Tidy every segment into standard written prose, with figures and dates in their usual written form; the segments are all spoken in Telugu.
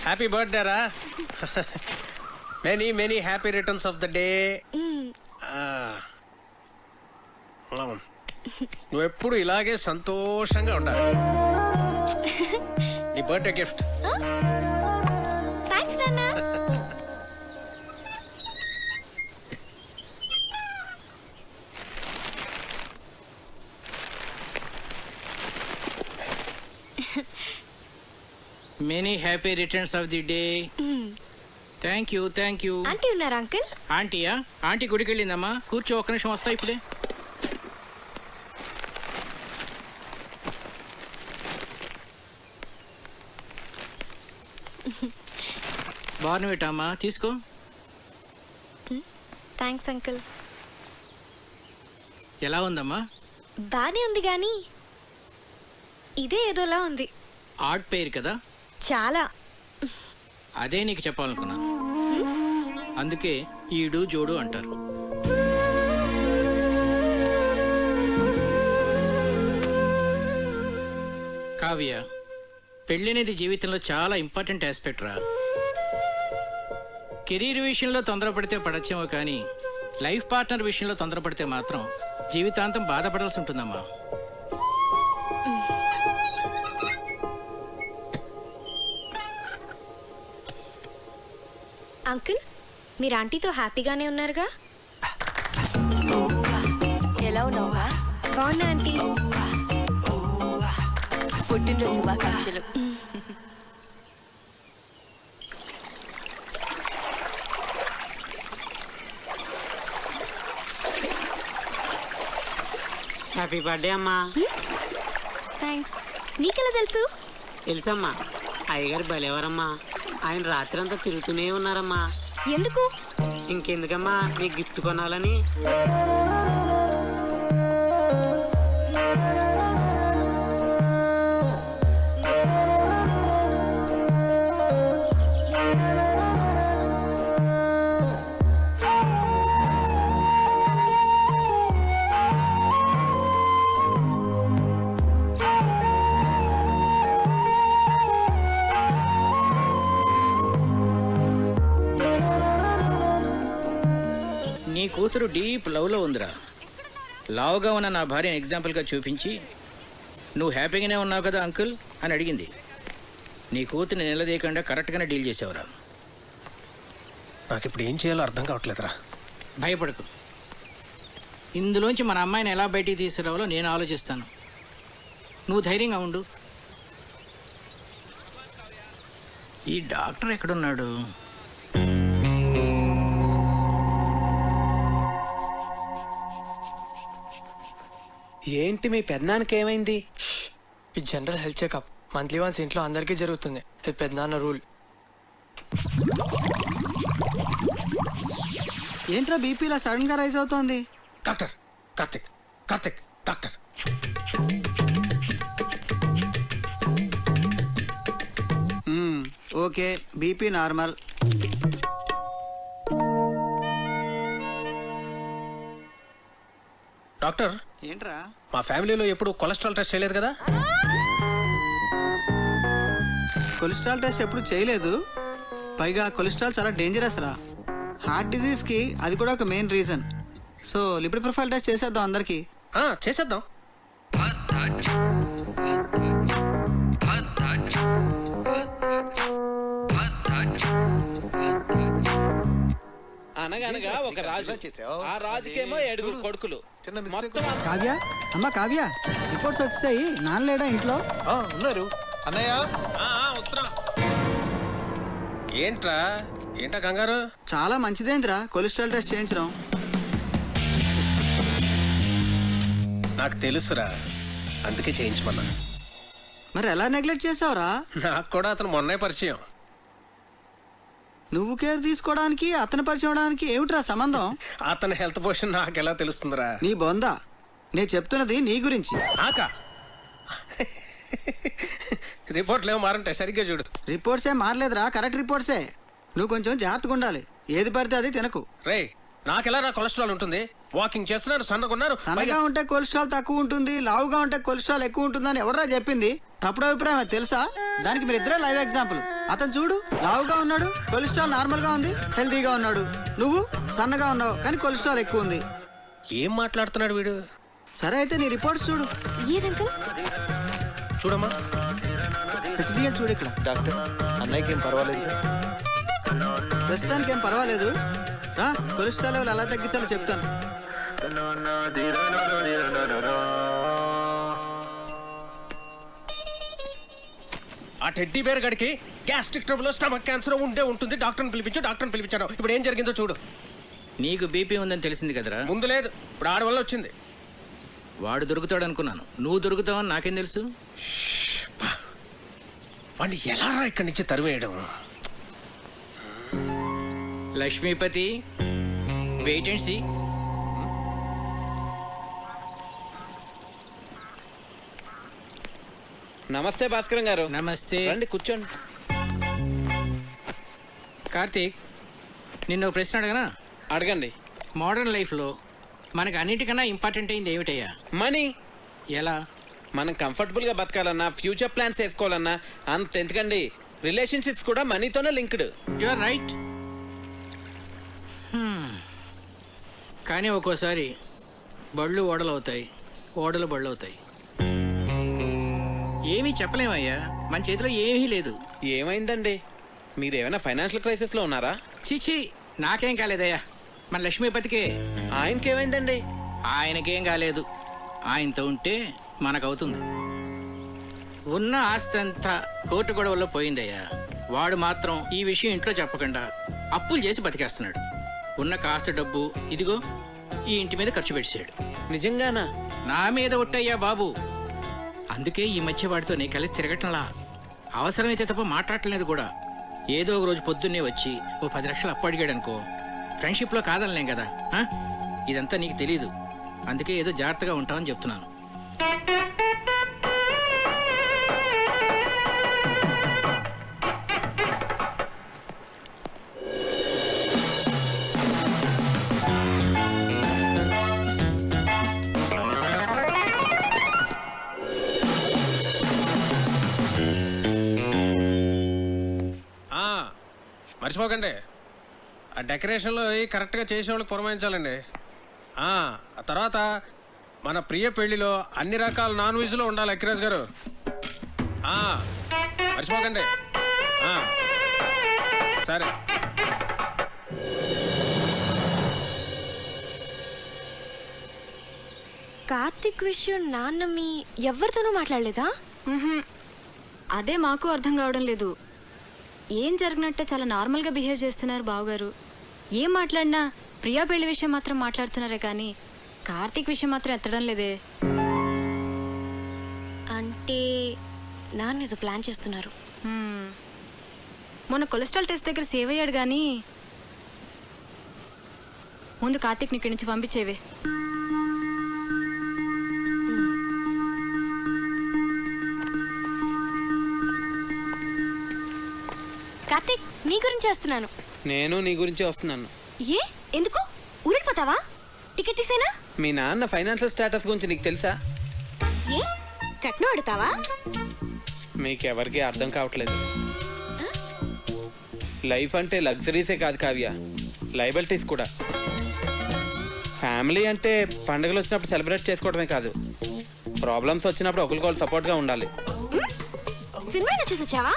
హ్యాపీ బర్త్డే రా. Many many happy returns of the day. నువ్వెప్పుడు ఇలాగే సంతోషంగా ఉండాలి. నీ బర్త్డే గిఫ్ట్. థాంక్స్ నాన్న. Many happy returns of the day. Thank you thank you. Aunty ఉన్నారా అంకుల్? ఆంటీయా? ఆంటీ గుడికి వెళ్ళిందమ్మా. కూర్చో, ఒక్క నిమిషం వస్తా ఇప్పుడే. బార్నవిటమ్మా తీసుకో. Thanks uncle. ఎలా ఉందమ్మా? బానే ఉంది కానీ ఇదే ఏదోలా ఉంది. ఆర్ట్ పేరు కదా. చాలా. అదే నీకు చెప్పాలనుకున్నాను. అందుకే ఈడు జోడు అంటారు. కావ్య, పెళ్ళనేది జీవితంలో చాలా ఇంపార్టెంట్ ఆస్పెక్ట్ రా. కెరీర్ విషయంలో తొందరపడితే పడచ్చేమో కానీ లైఫ్ పార్ట్నర్ విషయంలో తొందరపడితే మాత్రం జీవితాంతం బాధపడాల్సి ఉంటుందమ్మా. అంకుల్, మీరు ఆంటీతో హ్యాపీగానే ఉన్నారుగా? ఎలా ఉన్నావా? బాగున్నా ఆంటీ. పుట్టినరోజు శుభాకాంక్షలు. హ్యాపీ బర్త్డే అమ్మా. థ్యాంక్స్. నీకెలా తెలుసు? తెలుసమ్మా, అయ్యగారు భలేవారమ్మా. ఆయన రాత్రి అంతా తిరుగుతూనే ఉన్నారమ్మా. ఎందుకు? ఇంకెందుకమ్మా, నీకు గిఫ్ట్ కొనాలని. నీ కూతురు డీప్ లవ్లో ఉందిరా. లావుగా ఉన్న నా భార్యను ఎగ్జాంపుల్గా చూపించి నువ్వు హ్యాపీగానే ఉన్నావు కదా అంకుల్ అని అడిగింది. నీ కూతురిని నిలదీయకుండా కరెక్ట్గానే డీల్ చేసావురా. నాకు ఇప్పుడు ఏం చేయాలో అర్థం కావట్లేదురా. భయపడకు. ఇందులోంచి మన అమ్మాయిని ఎలా బయటికి తీసుకురావాలో నేను ఆలోచిస్తాను. నువ్వు ధైర్యంగా ఉండు. ఈ డాక్టర్ ఎక్కడున్నాడు? ఏంటి మీ పెద్దనాన్నకి ఏమైంది? ఈ general health checkup monthly once ఇంట్లో అందరికీ జరుగుతుంది. ఇది పెద్దనాన్న రూల్. ఏంట్రా బీపీ ఇలా సడన్ గా రైజ్ అవుతోంది? Doctor Karthik, Karthik doctor. Okay, BP normal. Doctor, ఏంట్రా? మా ఫ్యామిలీలో ఎప్పుడు కొలెస్ట్రాల్ టెస్ట్ చేయలేదు కదా? కొలెస్ట్రాల్ టెస్ట్ ఎప్పుడు చేయలేదు. పైగా కొలెస్ట్రాల్ చాలా డేంజరస్ రా. హార్ట్ డిజీజ్కి అది కూడా ఒక main reason. So lipid profile test చేసేద్దాం అందరికి. చేసేద్దాం. అనగనగా ఒక రాజు, ఆ రాజుకేమో 7 కొడుకులు. కావ్య, అమ్మ కావ్య, రిపోర్ట్స్ వచ్చాయి. నాన్నలేడా ఇంట్లో? ఉన్నారు అన్నయ్య. వస్తున్నా. ఏంటా కంగారు? చాలా మంచిదేంద్రా కొలెస్ట్రాల్ టెస్ట్ చేయించడం. నాకు తెలుసురా, అందుకే చేయించమన్నా. మరి ఎలా నెగ్లెక్ట్ చేసావురా? నాకు కూడా అతను మొన్నే పరిచయం. నువ్వు కేర్ తీసుకోవడానికి అతను పరిచయం అవడానికి ఏమిట్రా సంబంధం? అతని హెల్త్ పొజిషన్ నాకు ఎలా తెలుస్తుందిరా? నీ బొందా, నేను చెప్తున్నది నీ గురించి. నాకా? రిపోర్ట్లు ఏమో మారంటే సరిగ్గా చూడు. రిపోర్ట్సే మారలేదురా, కరెక్ట్ రిపోర్ట్సే. నువ్వు కొంచెం జాగ్రత్తగా ఉండాలి. ఏది పడితే అది తినకు. రే, నాకెలా నా కొలెస్ట్రాల్ ఉంటుంది? వాకింగ్ చేస్తున్నారు, సన్నగున్నారు. సన్నగా ఉంటే కొలెస్ట్రాల్ తక్కువ ఉంటుంది, లావుగా ఉంటే కొలెస్ట్రాల్ ఎక్కువ ఉంటుందని ఎవడరా చెప్పింది? తప్పుడు అభిప్రాయం అది తెలుసా? దానికి మీరు ఇద్దరే లైవ్ ఎగ్జాంపుల్. అతను చూడు, లావుగా ఉన్నాడు, కొలెస్ట్రాల్ నార్మల్ గా ఉంది, హెల్తీగా ఉన్నాడు. నువ్వు సన్నగా ఉన్నావు కానీ కొలెస్ట్రాల్ ఎక్కువ ఉంది. ఏం మాట్లాడుతున్నాడు వీడు? సరే అయితే నీ రిపోర్ట్స్ చూడు. ఏదంకుల్? చూడమ్మా. హెచ్డిఎల్ చూడు. ఇక్కడ డాక్టర్ అన్నయ్యకి ఏం పర్వాలేదు. ప్రస్తుతానికి ఏం పర్వాలేదు. రా, కొలెస్ట్రాల్ లెవెల్ ఎలా తగ్గించాలో చెప్తాను. ఆ టెడ్డీ బేర్ గడికి గ్యాస్ట్రిక్ ట్రబుల్, స్టమక్ క్యాన్సర్ ఉంటుంది. డాక్టర్ని పిలిపించాడు. ఇప్పుడు ఏం జరిగిందో చూడు. నీకు బీపీ ఉందని తెలిసింది కదరా. ముందు లేదు, ఇప్పుడు ఆడి వల్ల వచ్చింది. వాడు దొరుకుతాడు అనుకున్నాను, నువ్వు దొరుకుతావని నాకేం తెలుసు? వాడిని ఎలా ఇక్కడి నుంచి తరివేయడం? Lakshmipati, wait and see. నమస్తే భాస్కరం గారు. నమస్తే. రండి కూర్చోండి. కార్తీక్, నిన్ను ఓ ప్రశ్న అడగనా? అడగండి. మోడర్న్ లైఫ్లో మనకు అన్నిటికన్నా ఇంపార్టెంట్ అయింది ఏమిటయ్యా? మనీ. ఎలా? మనం కంఫర్టబుల్గా బతకాలన్నా, ఫ్యూచర్ ప్లాన్స్ వేసుకోవాలన్నా అంత ఎందుకండి, రిలేషన్షిప్స్ కూడా మనీతోనే లింక్డ్. You are right. కానీ ఒక్కోసారి బళ్ళు ఓడలు అవుతాయి, ఓడలు బళ్ళు అవుతాయి. ఏమీ చెప్పలేమయ్యా, మన చేతిలో ఏమీ లేదు. ఏమైందండి? మీరేమైనా ఫైనాన్షియల్ క్రైసిస్లో ఉన్నారా? చీచీ, నాకేం కాలేదయ్యా, మన లక్ష్మీపతికే. ఆయనకేమైందండి? ఆయనకేం కాలేదు. ఆయనతో ఉంటే మనకవుతుంది. ఉన్న ఆస్తి అంతా కోర్టు గొడవల్లో పోయిందయ్యా. వాడు మాత్రం ఈ విషయం ఇంట్లో చెప్పకుండా అప్పులు చేసి బతికేస్తున్నాడు. ఉన్న కాస్త డబ్బు ఇదిగో ఈ ఇంటి మీద ఖర్చు పెట్టాడు. నిజంగానా? నా మీద ఒట్టయ్యా బాబు. అందుకే ఈ మధ్య వాడితో నేను కలిసి తిరగటంలా. అవసరమైతే తప్ప మాట్లాడలేదు కూడా. ఏదో ఒక రోజు పొద్దున్నే వచ్చి ఓ 10 లక్షలు అప్పు అడిగాడు అనుకో, ఫ్రెండ్షిప్లో కాదనలేం కదా. ఇదంతా నీకు తెలీదు, అందుకే ఏదో జాగ్రత్తగా ఉంటామని చెప్తున్నాను. మర్చిపోకండి, ఆ డెకరేషన్లో కరెక్ట్గా చేసేవాళ్ళకి పురమాయించాలండి. ఆ తర్వాత మన ప్రియ పెళ్లిలో అన్ని రకాల నాన్ వెజ్లో ఉండాలి అఖిరాజ్ గారు. మర్చిపోకండి. సరే. కార్తిక్ విషయం నాన్న మీ ఎవరితోనూ మాట్లాడలేదా? అదే మాకు అర్థం కావడం లేదు. ఏం జరిగినట్టే చాలా నార్మల్గా బిహేవ్ చేస్తున్నారు బావగారు. ఏం మాట్లాడినా ప్రియా పెళ్లి విషయం మాత్రం మాట్లాడుతున్నారే కానీ కార్తీక్ విషయం మాత్రం ఎత్తడం లేదే. అంటే నాన్న ఏదో ప్లాన్ చేస్తున్నారు. మొన్న కొలెస్ట్రాల్ టెస్ట్ దగ్గర సేవ్ అయ్యాడు కానీ ముందు కార్తీక్ని ఇక్కడి నుంచి పంపించేవే. కార్తిక్, నీ గురించి వస్తున్నాను. నేను నీ గురించి వస్తున్నాను. ఏ ఎందుకు ఊరిపోతావా? టికెట్ తీసేనా? మీ నాన్న ఫైనాన్షియల్ స్టేటస్ గురించి నీకు తెలుసా? ఏ కట్నం అడుగుతావా? మీకెవరికి అర్థం కావట్లేదు. లైఫ్ అంటే లగ్జరీసే కాదు కావ్య, లయబిలిటీస్ కూడా. ఫ్యామిలీ అంటే పండుగలు వచ్చినప్పుడు సెలబ్రేట్ చేసుకోవడమే కాదు, ప్రాబ్లమ్స్ వచ్చినప్పుడు ఒకరికొకరు సపోర్ట్గా ఉండాలి. సినిమా చూసి వచ్చావా?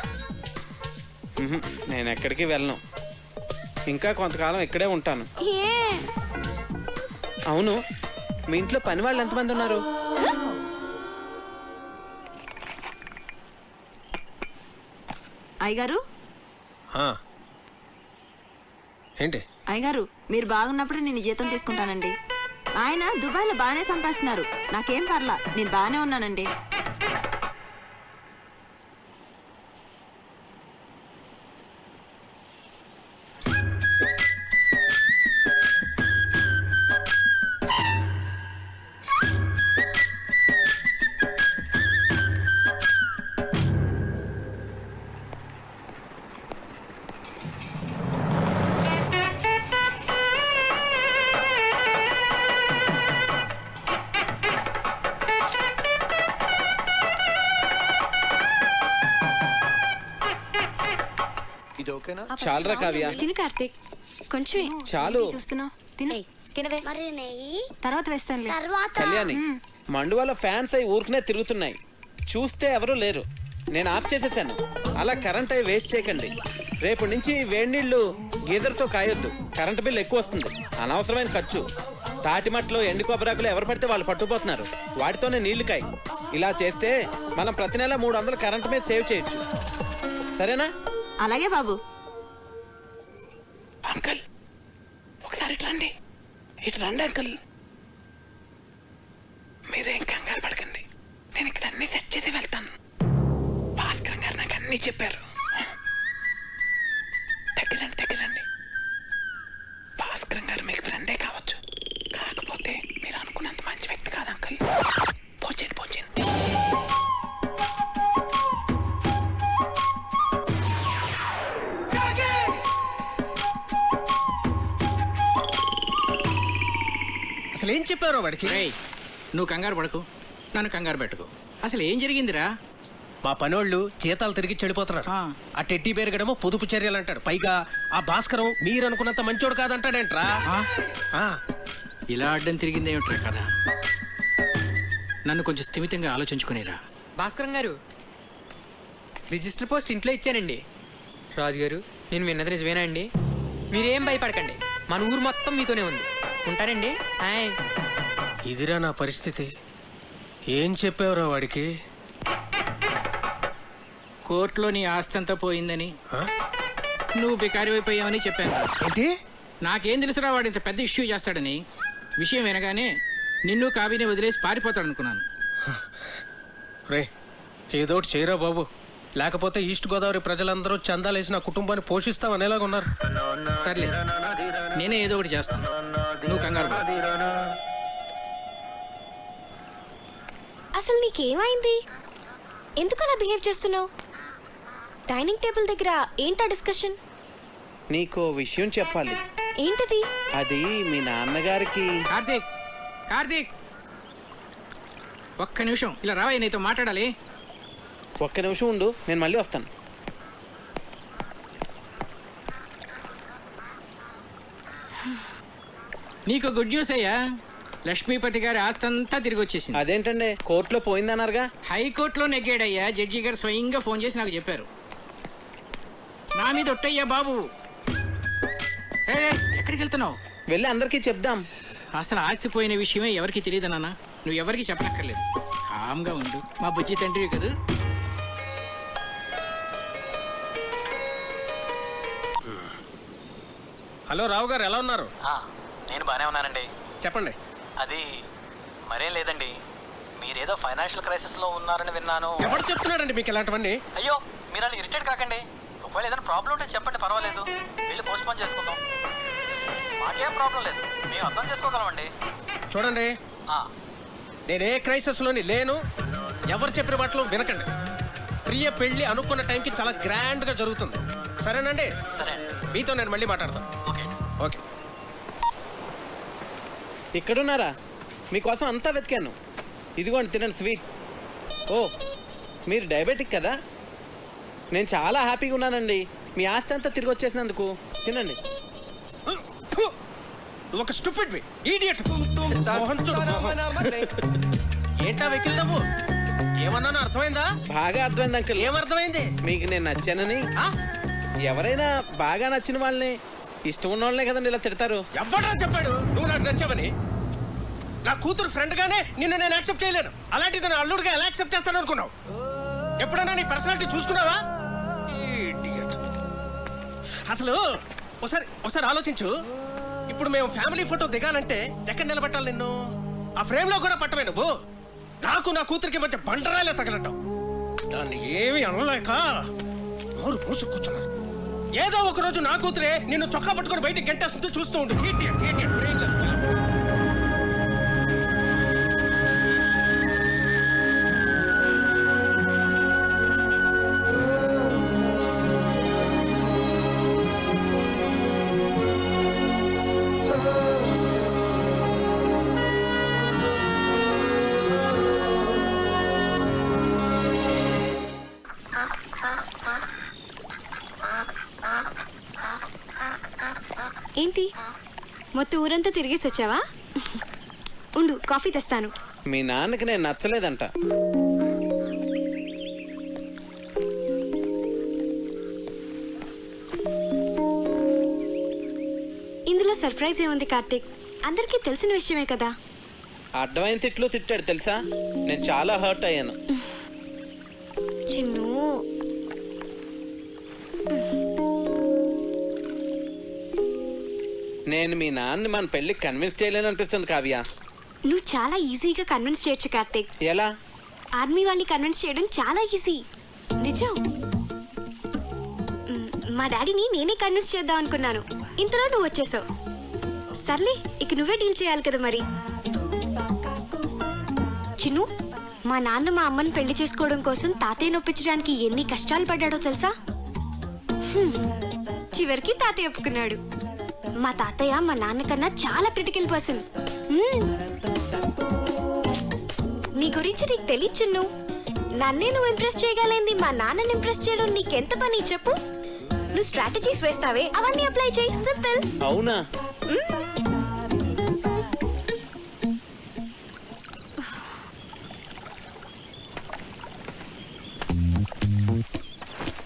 నేను ఎక్కడికి వెళ్ళను, ఇంకా కొంతకాలం ఇక్కడే ఉంటాను. అవును, మీ ఇంట్లో పని వాళ్ళు ఎంతమంది ఉన్నారు? అయ్యగారు, ఏంటి? అయ్యగారు మీరు బాగున్నప్పుడు నేను జీతం తీసుకుంటానండి. ఆయన దుబాయ్లో బాగానే సంపాదిస్తున్నారు, నాకేం పర్లా, నేను బాగానే ఉన్నానండి. ఇది ఓకేనా? చాలరా కావ్య, తిను కార్తీక్. కొంచెం చాలు. చూస్తున్నావు తిను. తినవే. తర్వాత వేస్తానులే. కళ్యాణి, మండువాల ఫ్యాన్స్ అయి ఊరుకునే తిరుగుతున్నాయి, చూస్తే ఎవరూ లేరు. నేను ఆఫ్ చేసేసాను. అలా కరెంట్ అయి వేస్ట్ చేయకండి. రేపటి నుంచి వేడి నీళ్లు గీజర్తో కాయొద్దు, కరెంట్ బిల్ ఎక్కువ వస్తుంది, అనవసరమైన ఖర్చు. తాటిమట్లో ఎండు కొబ్బరాకులు ఎవరు పడితే వాళ్ళు పట్టుకుపోతున్నారు, వాటితోనే నీళ్లు కాయి. ఇలా చేస్తే మనం ప్రతి నెల 300 కరెంట్ మీద సేవ్ చేయొచ్చు. సరేనా? అలాగే బాబు. అంకల్ ఒకసారి ఇటు రండి. ఇటు రండి అంకల్. మీరేం కంగారు పడకండి, నేను ఇక్కడ అన్ని సెట్ చేసి వెళ్తాను. భాస్కర్ గారు నాకు అన్ని చెప్పారు. దగ్గరండి. భాస్కర్ గారు మీకు ఫ్రెండే కావచ్చు, కాకపోతే మీరు అనుకున్నంత మంచి వ్యక్తి కాదు అంకల్. పోచేయండి. అసలు ఏం చెప్పారో వాడికి? రేయ్, నువ్వు కంగారు పడకు, నన్ను కంగారు పెట్టుకో. అసలు ఏం జరిగిందిరా? మా పనోళ్ళు జీతాలు తిరిగి చెడిపోతున్నారు. ఆ. ఆ టెడ్డీ పేరుగడమో పొదుపు చర్యలు అంటాడు. పైగా ఆ భాస్కరం మీరు అనుకున్నంత మంచోడు కాదంటాడేంట్రా. ఆ? ఇలా అడ్డం తిరిగింది ఏమిట్రా కదా? నన్ను కొంచెం స్థిమితంగా ఆలోచించుకునేరా. భాస్కరం గారు, రిజిస్టర్ పోస్ట్ ఇంట్లో ఇచ్చానండి. రాజు గారు, నేను విన్నది నిజమేనా అండి? మీరేం భయపడకండి, మన ఊరు మొత్తం మీతోనే ఉంది. ఉంటానండి. హాయ్. ఇదిరా నా పరిస్థితి. ఏం చెప్పావురా వాడికి? కోర్టులో నీ ఆస్తి అంతా పోయిందని, ఆ? నువ్వు బికారి అయిపోయావని చెప్పాను. ఏంటి? నాకేం తెలుసురా వాడు ఇంత పెద్ద ఇష్యూ చేస్తాడని. విషయం వినగానే నిన్ను కావిని వదిలేసి పారిపోతాడు అనుకున్నాను. రే, ఏదోటి చేయరా బాబు, లేకపోతే ఈస్ట్ గోదావరి ప్రజలందరూ చందాలేసి నా కుటుంబాన్ని పోషిస్తామనేలాగా ఉన్నారు. సర్లే, నేనే ఏదో ఒకటి చేస్తాను, నువ్వు కంగారు పడకు. అసలు నీకేమైంది? ఎందుకు అలా బిహేవ్ చేస్తున్నావు? డైనింగ్ టేబుల్ దగ్గర ఏంటా డిస్కషన్? నీకో విషయం చెప్పాలి. ఏంటది? అది మీ నాన్నగారికి. కార్తీక్, ఒక్క నిమిషం ఇలా రావయ్య, నీతో మాట్లాడాలి. ఒక్క నిమిషం ఉండు, నేను మళ్ళీ వస్తాను. నీకు గుడ్ న్యూస్ అయ్యా, లక్ష్మీపతి గారి ఆస్తంతా తిరిగి వచ్చేసింది. అదేంటండి, కోర్టులో పోయిందన్నారుగా? హైకోర్టులో నెగ్గాడయ్యా. జడ్జి గారు స్వయంగా ఫోన్ చేసి నాకు చెప్పారు. నా మీద ఒట్టయ్యా బాబు. ఎక్కడికి వెళ్తున్నావు? వెళ్ళి అందరికీ చెప్దాం. అసలు ఆస్తి పోయిన విషయమే ఎవరికి తెలియదు నాన్న, నువ్వు ఎవరికి చెప్పనక్కర్లేదు. కామ్గా ఉండు, మా బుజ్జి తండ్రివి కదా. హలో రావు గారు, ఎలా ఉన్నారు? నేను బాగానే ఉన్నానండి. చెప్పండి. అది మరేం లేదండి, మీరేదో ఫైనాన్షియల్ క్రైసిస్లో ఉన్నారని విన్నాను. ఎవరు చెప్తున్నాడండి మీకు ఇలాంటివన్నీ? అయ్యో, మీరు అలా ఇరిటేట్ కాకండి. ఒకవేళ ఏదైనా ప్రాబ్లం ఉంటే చెప్పండి, పర్వాలేదు, వెళ్ళి పోస్ట్ పోన్ చేసుకుందాం. మాకేం ప్రాబ్లం లేదు, మేము అర్థం చేసుకోగలమండి. చూడండి, నేనే క్రైసిస్లోని లేను. ఎవరు చెప్పిన మాటలు వినకండి. ప్రియ పెళ్లి అనుకున్న టైంకి చాలా గ్రాండ్గా జరుగుతుంది. సరేనండి? సరే, మీతో నేను మళ్ళీ మాట్లాడతాను. ఓకే. ఓకే. ఇక్కడున్నారా? మీకోసం అంతా వెతికాను. ఇదిగోండి, తినండి స్వీట్. ఓ, మీరు డయాబెటిక్ కదా? నేను చాలా హ్యాపీగా ఉన్నానండి, మీ ఆస్తి అంతా తిరిగి వచ్చేసినందుకు. తినండి. ఒక స్టూపిడ్ ఇడియట్. మోహన్ చూడు, మోహన్. ఏంటా వెకిల్ నవ్వు? ఏమన్నానో అర్థమైందా? బాగా అర్థమైంది అంకుల్. ఏమర్థమైంది? మీకు నేను నచ్చానని. ఎవరైనా బాగా నచ్చిన వాళ్ళని, ఇష్టం ఉన్న వాళ్ళనే కదండి ఇలా తిడతారు. ఎవడరా చెప్పాడు నువ్వు నాకు నచ్చావని? నా కూతురు ఫ్రెండ్ గానే నిన్ను నేను యాక్సెప్ట్ చేయలేను, అలాంటిది నా అల్లుడుగా ఎలా యాక్సెప్ట్ చేస్తాను అనుకున్నావు? ఎప్పుడైనా నీ పర్సనాలిటీ చూసుకున్నావా? Idiot. అసలు ఒకసారి ఆలోచించు. ఇప్పుడు మేము ఫ్యామిలీ ఫోటో దిగాలంటే ఎక్కడ నిలబెట్టాలి నిన్ను? ఆ ఫ్రేమ్ లో కూడా పట్టవే నువ్వు. నాకు నా కూతురికి మధ్య బండరాలే తగలటం. దాన్ని ఏమి అనలేక నోరు మూసు కూర్చున్నాను. ఏదో ఒక రోజు నా కూతురే నిన్ను చొక్కా పట్టుకొని బయటికి గంటేస్తుంటే చూస్తూ ఉండు. Idiot, idiot, brainless fellow. ఏంటి మొత్తం ఊరంతా తిరిగేసి వచ్చావా? ఉండు కాఫీ తెస్తాను. మీ నాన్నకి నేను నచ్చలేదంట. ఇందులో సర్ప్రైజ్ ఏముంది కార్తీక్? అందరికీ తెలిసిన విషయమే కదా. అడ్డమైన తిట్లు తిట్టాడు తెలుసా? నేను చాలా హర్ట్ అయ్యాను. చిన్ను నేను మీ నాన్నని మన పెళ్ళికి కన్విన్స్ చేయలేను అనిపిస్తుంది కావ్య. నువ్వు చాలా ఈజీగా కన్విన్స్ చేయొచ్చు కార్తీక్. ఎలా? ఆర్మీ వాళ్ళని కన్విన్స్ చేయడం చాలా ఈజీ. నిజం. మా డాడీని నేనే కన్విన్స్ చేద్దాం అనుకున్నాను, ఇంతలో నువ్వు వచ్చేసావు. సర్లే, ఇక నువ్వే డీల్ చేయాలి కదా మరి. చిన్ను, మా నాన్న మా అమ్మని పెళ్లి చేసుకోవడం కోసం తాతయ్య నొప్పించడానికి ఎన్ని కష్టాలు పడ్డాడో తెలుసా? చివరికి తాతయ్య ఒప్పుకున్నాడు. మా తాతయ్య మా నాన్న కన్నా చాలా క్రిటికల్ పర్సన్. నీ గురించి నీకు తెలియదు చిన్ను. నన్నే నువ్వు ఇంప్రెస్ చేయగలిగింది మా నాన్నని ఇంప్రెస్ చేయడం నీకెంత పని చెప్పు. నువ్వు స్ట్రాటజీస్ వేస్తావే, అవన్నీ అప్లై చేయి. సింపుల్. అవునా?